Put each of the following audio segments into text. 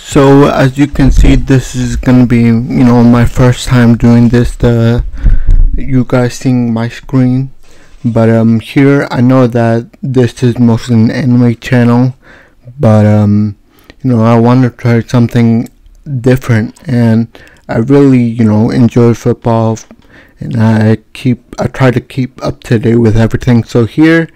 So as you can see, this is gonna be my first time doing this. You guys seeing my screen, but here I know that this is mostly an anime channel, but I want to try something different, and I really enjoy football, and I try to keep up to date with everything. So here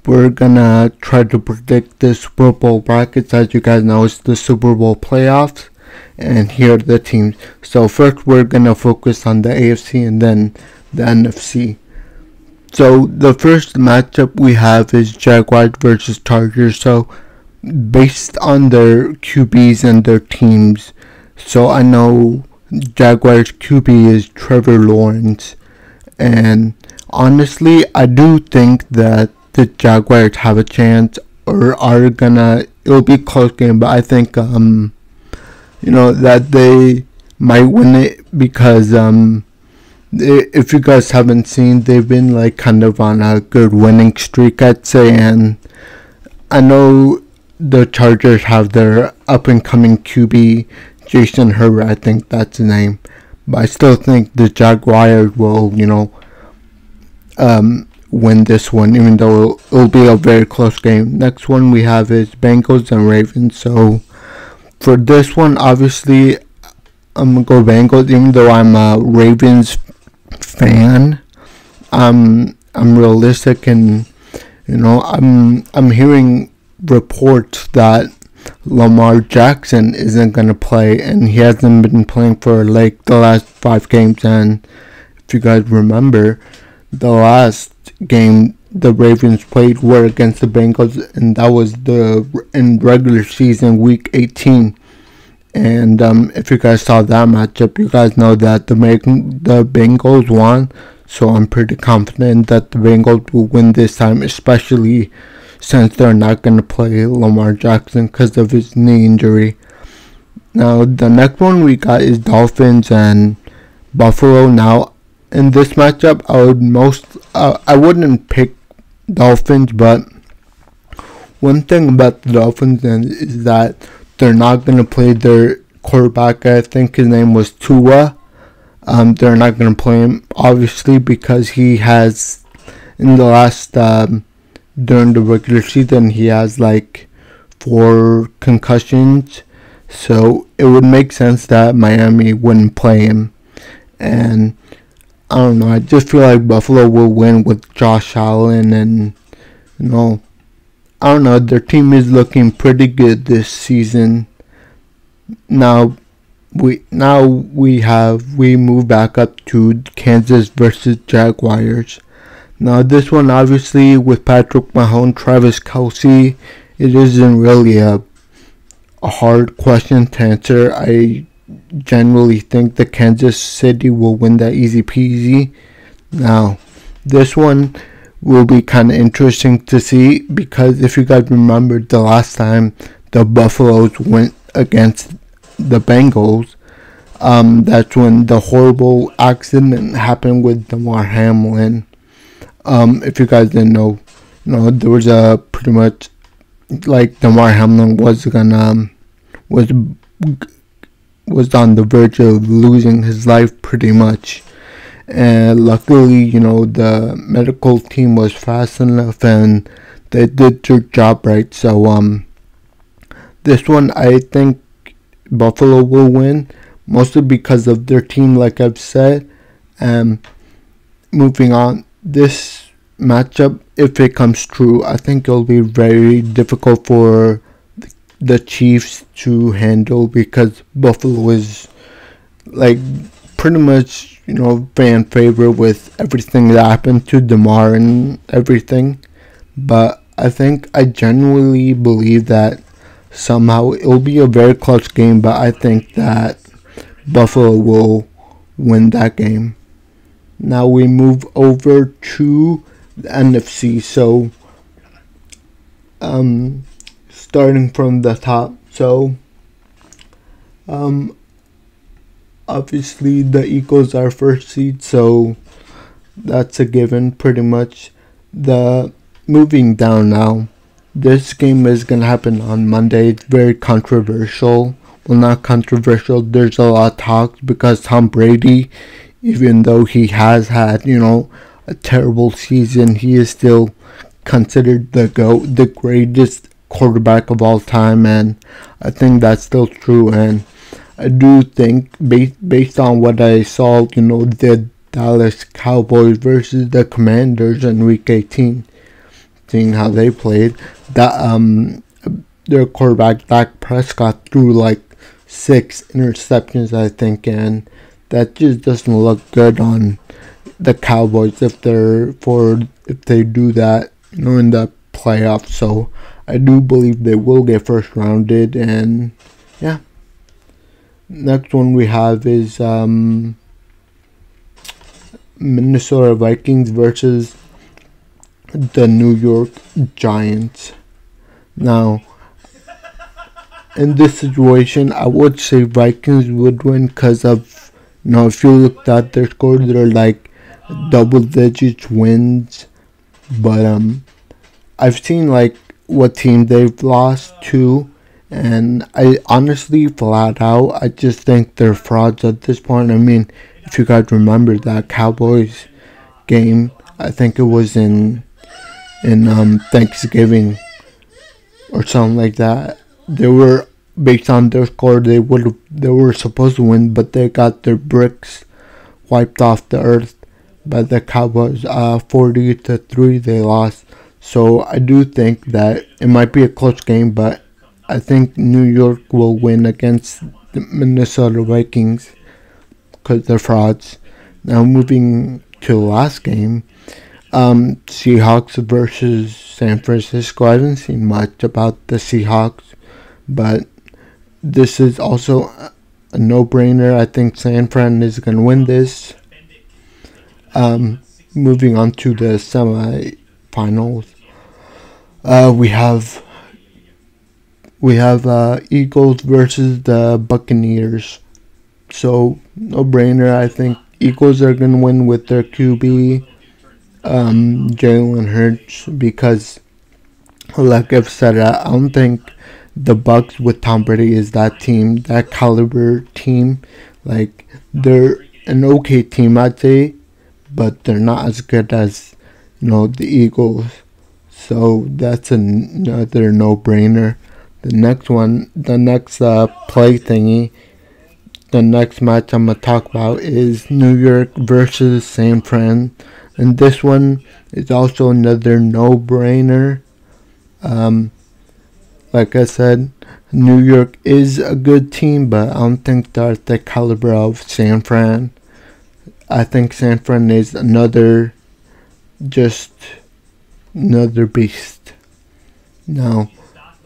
we're gonna try to predict the Super Bowl brackets. As you guys know, it's the Super Bowl playoffs, and here are the teams. So first we're gonna focus on the AFC and then the NFC. So the first matchup we have is Jaguars versus Chargers. So based on their QBs and their teams, so I know Jaguars QB is Trevor Lawrence, and honestly I do think that the Jaguars have a chance, or it'll be a close game, but I think that they might win it because if you guys haven't seen, they've been like kind of on a good winning streak, I'd say, and I know the Chargers have their up and coming QB Jason Herbert, I think that's his name, but I still think the Jaguars will win this one, even though it'll be a very close game. Next one we have is Bengals and Ravens. So for this one, obviously I'm gonna go Bengals, even though I'm a Ravens fan. I'm realistic, and I'm hearing reports that Lamar Jackson isn't gonna play, and he hasn't been playing for like the last 5 games. And if you guys remember, the last game the Ravens played were against the Bengals, and that was in regular season week 18. And if you guys saw that matchup, you guys know that the Bengals won. So I'm pretty confident that the Bengals will win this time, especially since they're not going to play Lamar Jackson because of his knee injury. Now the next one we got is Dolphins and Buffalo. Now in this matchup, I wouldn't pick Dolphins, but one thing about the Dolphins is that they're not going to play their quarterback. I think his name was Tua. They're not going to play him, obviously, because he has, in the last, during the regular season, he has like 4 concussions. So it would make sense that Miami wouldn't play him. And I don't know, I just feel like Buffalo will win with Josh Allen, and I don't know, their team is looking pretty good this season. Now we move back up to Kansas versus Jaguars. Now this one, obviously, with Patrick Mahomes, Travis Kelce, it isn't really a hard question to answer. I generally think the Kansas City will win that easy peasy. Now this one will be kind of interesting to see, because if you guys remember the last time the Buffaloes went against the Bengals, that's when the horrible accident happened with Damar Hamlin. If you guys didn't know, there was a pretty much like Damar Hamlin was on the verge of losing his life pretty much, and luckily the medical team was fast enough and they did their job right. So this one I think Buffalo will win, mostly because of their team, like I've said. Moving on, this matchup, if it comes true, I think it'll be very difficult for the Chiefs to handle, because Buffalo is like pretty much fan favorite with everything that happened to Damar and everything. But I genuinely believe that somehow it'll be a very close game, but I think that Buffalo will win that game. Now we move over to the NFC. So starting from the top, so obviously the Eagles are first seed, so that's a given pretty much. The moving down now, this game is gonna happen on Monday. It's very controversial well, not controversial. There's a lot of talk because Tom Brady, even though he has had, a terrible season, he is still considered the GOAT, the greatest quarterback of all time, and I think that's still true. And I do think, based on what I saw, the Dallas Cowboys versus the Commanders in Week 18, seeing how they played, that their quarterback Dak Prescott threw like 6 interceptions, I think, and that just doesn't look good on the Cowboys if they do that, in the playoffs. So I do believe they will get first rounded, and yeah. Next one we have is Minnesota Vikings versus the New York Giants. Now, in this situation, I would say Vikings would win because of, if you looked at their score, they're like double digit wins. But I've seen like what team they've lost to, and I honestly, flat out, I just think they're frauds at this point. I mean, if you guys remember that Cowboys game, I think it was in Thanksgiving or something like that. They were, based on their score, they were supposed to win, but they got their bricks wiped off the earth by the Cowboys. 40-3 they lost. So I do think that it might be a close game, but I think New York will win against the Minnesota Vikings because they're frauds. Now moving to the last game, Seahawks versus San Francisco. I haven't seen much about the Seahawks, but this is also a no-brainer. I think San Fran is going to win this. Moving on to the semifinals, we have Eagles versus the Buccaneers. So no-brainer. I think Eagles are going to win with their QB, Jalen Hurts, because, like I've said, I don't think the Bucs with Tom Brady is that team, that caliber team. Like, they're an okay team, I'd say, but they're not as good as, the Eagles. So that's another no-brainer. The next play thingy, the next match I'm going to talk about is New York versus San Fran. And this one is also another no-brainer. Like I said, New York is a good team, but I don't think they're at the caliber of San Fran. I think San Fran is another beast. Now,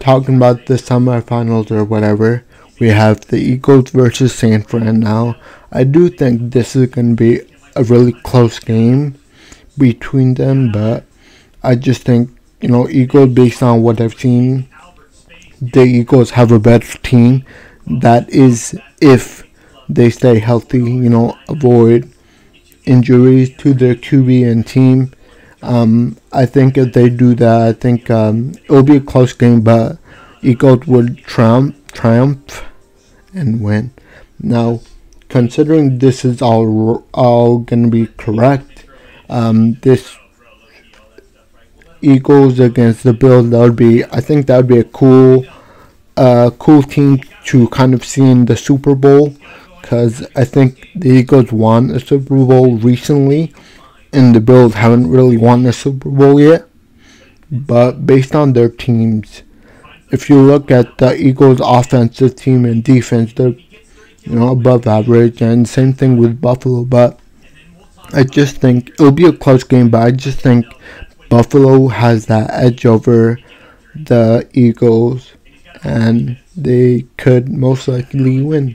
talking about the semifinals or whatever, we have the Eagles versus San Fran. Now, I do think this is going to be a really close game between them, but I just think, Eagles, based on what I've seen, the Eagles have a better team. That is, if they stay healthy, avoid injuries to their QB and team. I think if they do that, I think it'll be a close game, but Eagles would triumph and win. Now, considering this is all going to be correct, this Eagles against the Bills, I think that would be a cool team to kind of see in the Super Bowl, because I think the Eagles won a Super Bowl recently, and the Bills haven't really won a Super Bowl yet. But based on their teams, if you look at the Eagles' offensive team and defense, they're above average, and same thing with Buffalo. But I just think it'll be a close game, but I just think Buffalo has that edge over the Eagles, and they could most likely win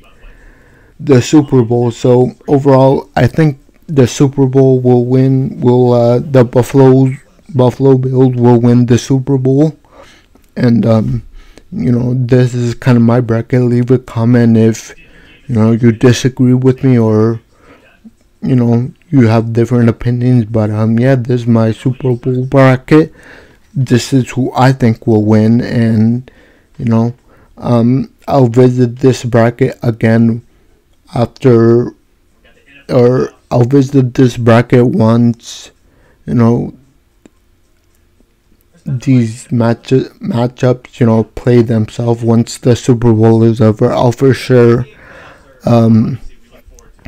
the Super Bowl. So overall, I think the Super Bowl will win. The Buffalo Bills will win the Super Bowl, and this is kind of my bracket. Leave a comment if you disagree with me, or you have different opinions. But this is my Super Bowl bracket. This is who I think will win, and I'll visit this bracket again after, or I'll visit this bracket once, you know, these matchups, you know, play themselves. Once the Super Bowl is over, I'll for sure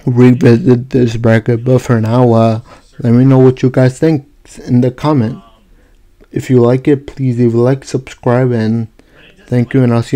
revisit this bracket. But for now, let me know what you guys think in the comment. If you like it, please leave a like, subscribe, and thank you, and I'll see you